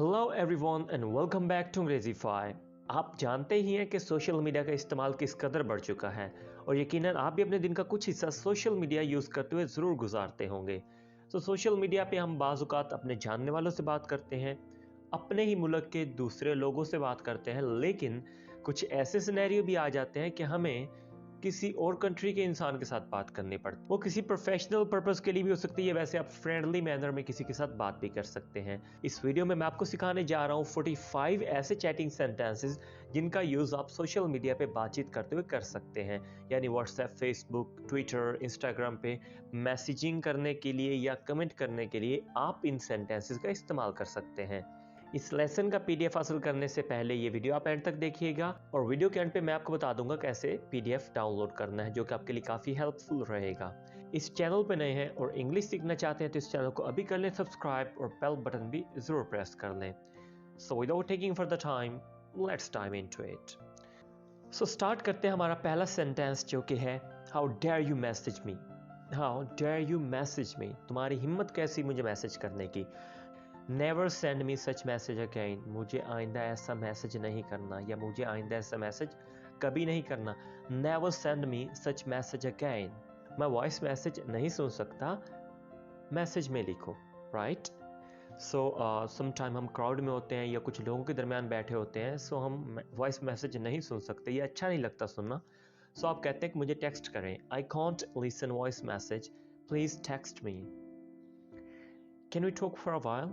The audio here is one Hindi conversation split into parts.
Hello everyone and welcome back to Angrezify. आप जानते ही हैं कि सोशल मीडिया का इस्तेमाल किस कदर बढ़ चुका है और यकीनन आप भी अपने दिन का कुछ हिस्सा सोशल मीडिया यूज़ करते हुए ज़रूर गुजारते होंगे। तो सोशल मीडिया पे हम बाज़ औक़ात अपने जानने वालों से बात करते हैं, अपने ही मुल्क के दूसरे लोगों से बात करते हैं, लेकिन कुछ ऐसे सिनेरियो भी आ जाते हैं कि हमें किसी और कंट्री के इंसान के साथ बात करनी पड़ती है। वो किसी प्रोफेशनल पर्पस के लिए भी हो सकती है, वैसे आप फ्रेंडली मैनर में किसी के साथ बात भी कर सकते हैं। इस वीडियो में मैं आपको सिखाने जा रहा हूँ 45 ऐसे चैटिंग सेंटेंसेस जिनका यूज आप सोशल मीडिया पे बातचीत करते हुए कर सकते हैं, यानी व्हाट्सएप, फेसबुक, ट्विटर, इंस्टाग्राम पे मैसेजिंग करने के लिए या कमेंट करने के लिए आप इन सेंटेंसेस का इस्तेमाल कर सकते हैं। इस लेसन का पीडीएफ हासिल करने से पहले ये वीडियो आप एंड तक देखिएगा और वीडियो के एंड पे मैं आपको बता दूंगा कैसे पीडीएफ डाउनलोड करना है, जो कि आपके लिए काफी हेल्पफुल रहेगा। इस चैनल पे नए हैं और इंग्लिश सीखना चाहते हैं तो इस चैनल को अभी कर लें सब्सक्राइब और बेल बटन भी जरूर प्रेस कर लें। So without taking for the time, let's dive into it. So start करते हैं हमारा पहला सेंटेंस, जो कि है how dare you message me. How dare you message me, तुम्हारी हिम्मत कैसी मुझे मैसेज करने की। Never send me such message again, मुझे आइंदा ऐसा मैसेज नहीं करना या मुझे आइंदा ऐसा मैसेज कभी नहीं करना। Never send me such message again, मैं वॉइस मैसेज नहीं सुन सकता, मैसेज में लिखो, राइट। सो समटाइम हम क्राउड में होते हैं या कुछ लोगों के दरमियान बैठे होते हैं, सो हम वॉइस मैसेज नहीं सुन सकते, ये अच्छा नहीं लगता सुनना। सो आप कहते हैं कि मुझे टेक्स्ट करें। I can't listen voice message, please text me. Can we talk for a while,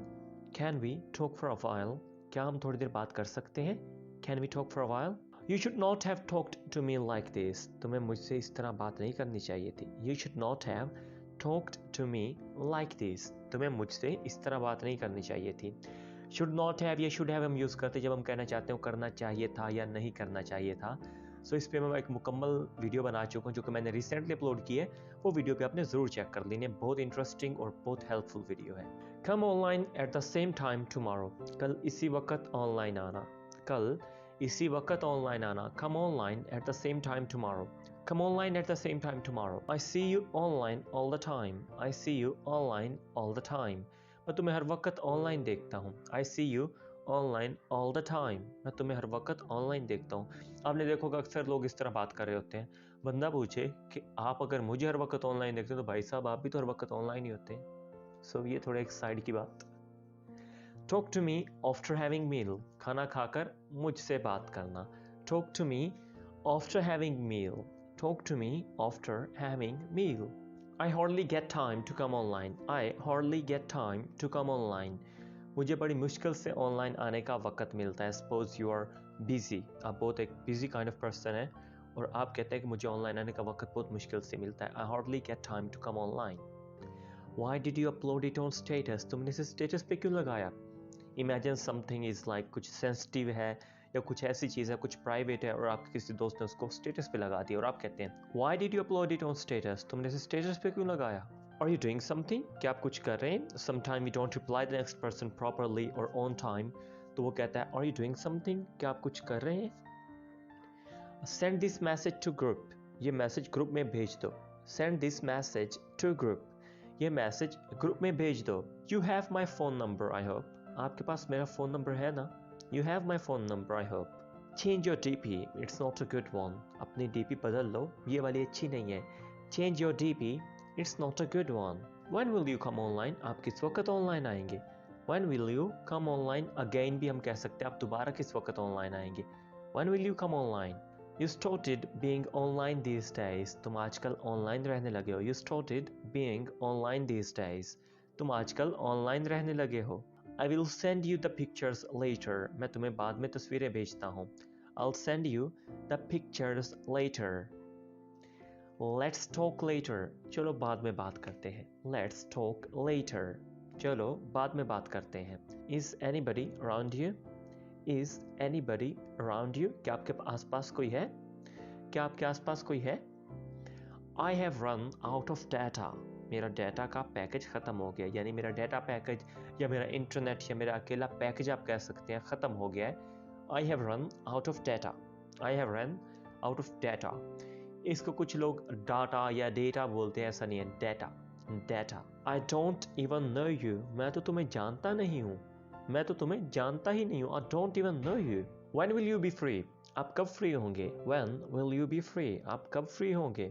can we talk for a while, क्या हम थोड़ी देर बात कर सकते हैं। Can we talk for a while. You should not have talked to me like this, तुम्हें मुझसे इस तरह बात नहीं करनी चाहिए थी। You should not have talked to me like this, तुम्हें मुझसे इस तरह बात नहीं करनी चाहिए थी। शुड नॉट हैव या शुड हैव हम यूज़ करते जब हम कहना चाहते हो करना चाहिए था या नहीं करना चाहिए था। सो इस पे मैं एक मुकम्मल वीडियो बना चुका हूँ, जो कि मैंने रिसेंटली अपलोड की है। वो वीडियो पे आपने ज़रूर चेक कर लेनी है, बहुत इंटरेस्टिंग और बहुत हेल्पफुल वीडियो है। Come online at the same time tomorrow, कल इसी वक्त ऑनलाइन आना। कल इसी वक्त ऑनलाइन आना। Come online at the same time tomorrow, come online at the same time tomorrow. I see you online all the time, I see you online all the time, मैं तुम्हें हर वक्त ऑनलाइन देखता हूँ। I see you online all the time, मैं तुम्हें हर वक्त ऑनलाइन देखता हूँ। आपने देखा होगा अक्सर लोग इस तरह बात कर रहे होते हैं। बंदा पूछे कि आप अगर मुझे हर वक्त ऑनलाइन देखते हो तो भाई साहब आप भी तो हर वक्त ऑनलाइन ही होते हैं। सो ये थोड़ा एक साइड की बात। Talk to me after having meal, खाना खाकर मुझसे बात करना। Talk to me after having meal, talk to me after having meal. I hardly get time to come online, I hardly get time to come online, मुझे बड़ी मुश्किल से ऑनलाइन आने का वक्त मिलता है। सपोज यू आर बिजी, आप बहुत एक बिजी काइंड ऑफ पर्सन है और आप कहते हैं कि मुझे ऑनलाइन आने का वक्त बहुत मुश्किल से मिलता है। I hardly get time to come online. Why did you upload it on status, तुमने इसे स्टेटस पे क्यों लगाया। इमेजिन समथिंग इज लाइक कुछ सेंसिटिव है या कुछ ऐसी चीज़ है, कुछ प्राइवेट है और आपके किसी दोस्त ने उसको स्टेटस पे लगा दिया और आप कहते हैं why did you upload it on status, तुमने इसे स्टेटस पे क्यों लगाया। आर यू डूइंग समथिंग, क्या आप कुछ कर रहे हैं। Sometime we don't reply the next person properly और ऑन टाइम, तो वो कहता है आर यू डूइंग समथिंग, क्या आप कुछ कर रहे हैं। Send this message to group, ये मैसेज ग्रुप में भेज दो। Send this message to group, ये मैसेज ग्रुप में भेज दो। You have my phone number I hope, आपके पास मेरा फ़ोन नंबर है ना। You have my phone number I hope. Change your DP, it's not a good one, अपनी डीपी बदल लो, ये वाली अच्छी नहीं है। Change your DP, it's not a good one. When will you come online, आप किस वक्त ऑनलाइन आएंगे। When will you come online, again भी हम कह सकते हैं आप दोबारा किस वक्त ऑनलाइन आएंगे। When will you come online. You started being online these days, तुम आजकल ऑनलाइन रहने लगे हो। You started being online these days, तुम आजकल ऑनलाइन रहने लगे हो। I will send you the pictures later, मैं तुम्हें बाद में तस्वीरें भेजता हूँ। I'll send you the pictures later. Let's talk later, चलो बाद में बात करते हैं। Let's talk later, चलो बाद में बात करते हैं। Is anybody around you? Is anybody around you? क्या आपके आसपास कोई है, क्या आपके आसपास कोई है। I have run out of data, मेरा डाटा का पैकेज ख़त्म हो गया, यानी मेरा डाटा पैकेज या मेरा इंटरनेट या मेरा अकेला पैकेज आप कह सकते हैं ख़त्म हो गया है। I have run out of data, I have run out of data. इसको कुछ लोग डाटा या डेटा बोलते हैं, ऐसा नहीं है, data, data. I don't even know you, मैं तो तुम्हें जानता नहीं हूँ। मैं तो तुम्हें जानता ही नहीं हूँ. I don't even know you. When will you be free? आप कब फ्री होंगे? When will you be free? आप कब फ्री होंगे?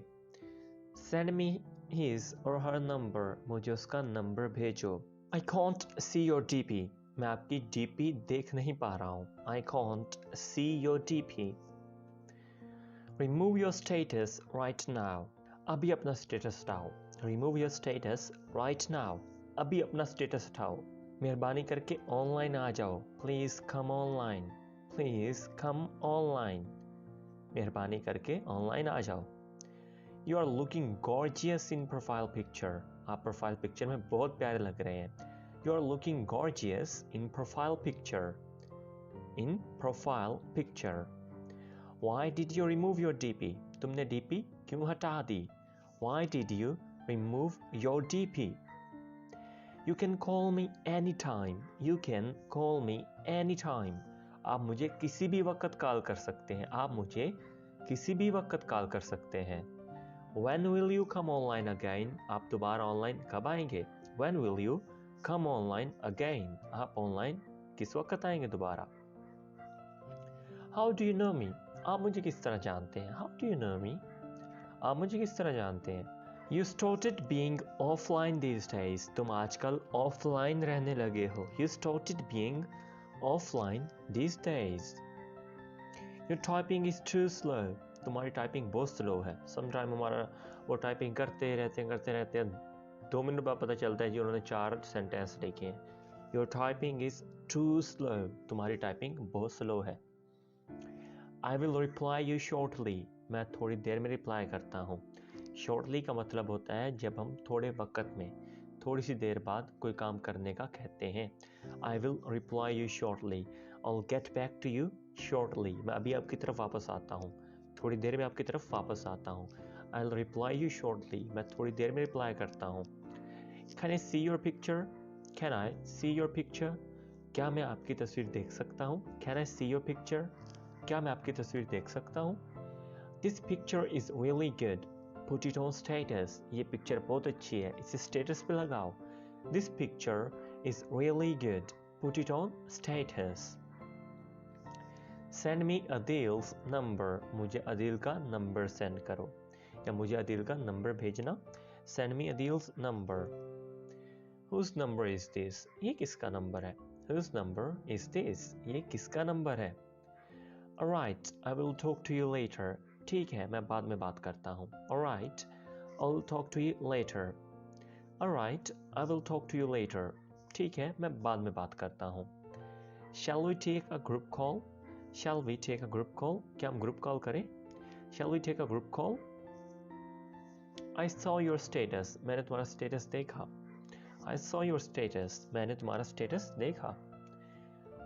Send me his or her number. मुझे उसका नंबर भेजो. I can't see your DP. मैं आपकी DP देख नहीं पा रहा हूँ. I can't see your DP. Remove your status right now. अभी अपना स्टेटस हटाओ. Remove your status right now. अभी अपना स्टेटस हटाओ. मेहरबानी करके ऑनलाइन आ जाओ. Please come online. Please come online. मेहरबानी करके ऑनलाइन आ जाओ. You are looking gorgeous in profile picture. आप प्रोफाइल पिक्चर में बहुत प्यारे लग रहे हैं. You are looking gorgeous in profile picture. In profile picture. Why did you remove your DP? तुमने DP क्यों हटा दी? Why did you remove your DP? You can call me anytime. You can call me anytime. आप मुझे किसी भी वक्त कॉल कर सकते हैं. आप मुझे किसी भी वक्त कॉल कर सकते हैं. When will you come online again? आप दोबारा ऑनलाइन कब आएंगे? When will you come online again? आप ऑनलाइन किस वक्त आएंगे दोबारा? How do you know me? आप मुझे किस तरह जानते हैं? How do you know me? आप मुझे किस तरह जानते हैं? You started being offline these days. तुम आजकल ऑफलाइन रहने लगे हो. You started being offline these days. Your typing is too slow. तुम्हारी टाइपिंग बहुत स्लो है. समटाइम हमारा वो टाइपिंग करते रहते हैं 2 मिनट बाद पता चलता है जी उन्होंने 4 सेंटेंस लिखे हैं. Your typing is too slow. तुम्हारी टाइपिंग बहुत स्लो है. I will reply you shortly. मैं थोड़ी देर में रिप्लाई करता हूँ. Shortly का मतलब होता है जब हम थोड़े वक्त में, थोड़ी सी देर बाद कोई काम करने का कहते हैं. I will reply you shortly. I'll get back to you shortly. मैं अभी आपकी तरफ वापस आता हूँ. थोड़ी देर में आपकी तरफ वापस आता हूँ. I'll reply you shortly. मैं थोड़ी देर में रिप्लाई करता हूँ. Can I see your picture? Can I see your picture? क्या मैं आपकी तस्वीर देख सकता हूँ? Can I see your picture? क्या मैं आपकी तस्वीर देख सकता हूँ? This picture is really good. Put it on status. ये पिक्चर बहुत अच्छी है. इसे स्टेटस पे लगाओ. This picture is really good. Put it on status. Send me Adil's number. मुझे अदिल का नंबर सेंड करो या मुझे अदिल का नंबर भेजना. Send me Adil's number. Whose number is this? ये किसका नंबर है? Whose number is this? ये किसका नंबर है? Alright, I will talk to you later. ठीक है, मैं बाद में बात करता हूँ. Alright, I'll talk to you later. Alright, I will talk to you later. ठीक है, मैं बाद में बात करता हूँ. Shall we take a group call? Shall we take a group call? क्या हम ग्रुप कॉल करें? Shall we take a group call? I saw your status. मैंने तुम्हारा स्टेटस देखा. I saw your status. मैंने तुम्हारा स्टेटस देखा.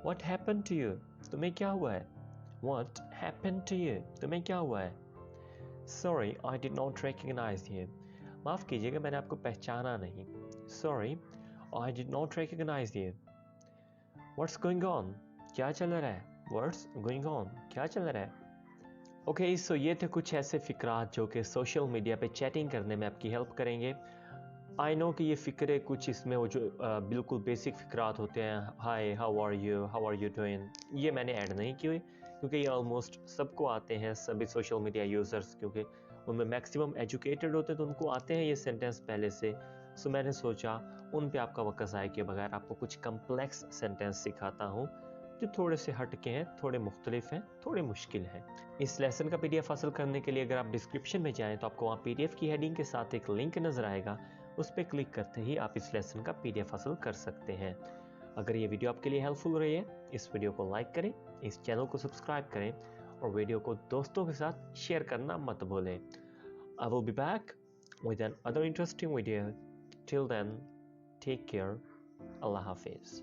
What happened to you? तुम्हें क्या हुआ है? What happened to you? तुम्हें क्या हुआ है? Sorry, I did not recognize you. माफ़ कीजिएगा, मैंने आपको पहचाना नहीं. Sorry, I did not recognize you. What's going on? क्या चल रहा है? What's going on? क्या चल रहा है? ओके, सो ये थे कुछ ऐसे फ़िक्रात जो कि सोशल मीडिया पे चैटिंग करने में आपकी हेल्प करेंगे. आई नो कि ये फ़िक्रे कुछ इसमें वो जो बिल्कुल बेसिक फ़िक्रात होते हैं. हाय, हाउ आर यू डूइंग, ये मैंने ऐड नहीं किए क्योंकि ये ऑलमोस्ट सबको आते हैं, सभी सोशल मीडिया यूज़र्स, क्योंकि उनमें मैक्सिमम एजुकेटेड होते हैं तो उनको आते हैं ये सेंटेंस पहले से. सो मैंने सोचा उन पे आपका वक्त ज़ाया किए बगैर आपको कुछ कम्प्लेक्स सेंटेंस सिखाता हूँ जो थोड़े से हटके हैं, थोड़े मुख्तलिफ हैं, थोड़े मुश्किल हैं. इस लेसन का PDF हासिल करने के लिए अगर आप डिस्क्रिप्शन में जाएं तो आपको वहाँ PDF की हेडिंग के साथ एक लिंक नज़र आएगा. उस पर क्लिक करते ही आप इस लेसन का PDF हासिल कर सकते हैं. अगर ये वीडियो आपके लिए हेल्पफुल रही है, इस वीडियो को लाइक करें, इस चैनल को सब्सक्राइब करें और वीडियो को दोस्तों के साथ शेयर करना मत भूलें. I will be back with another interesting video. Till then, take care. Allah Hafiz.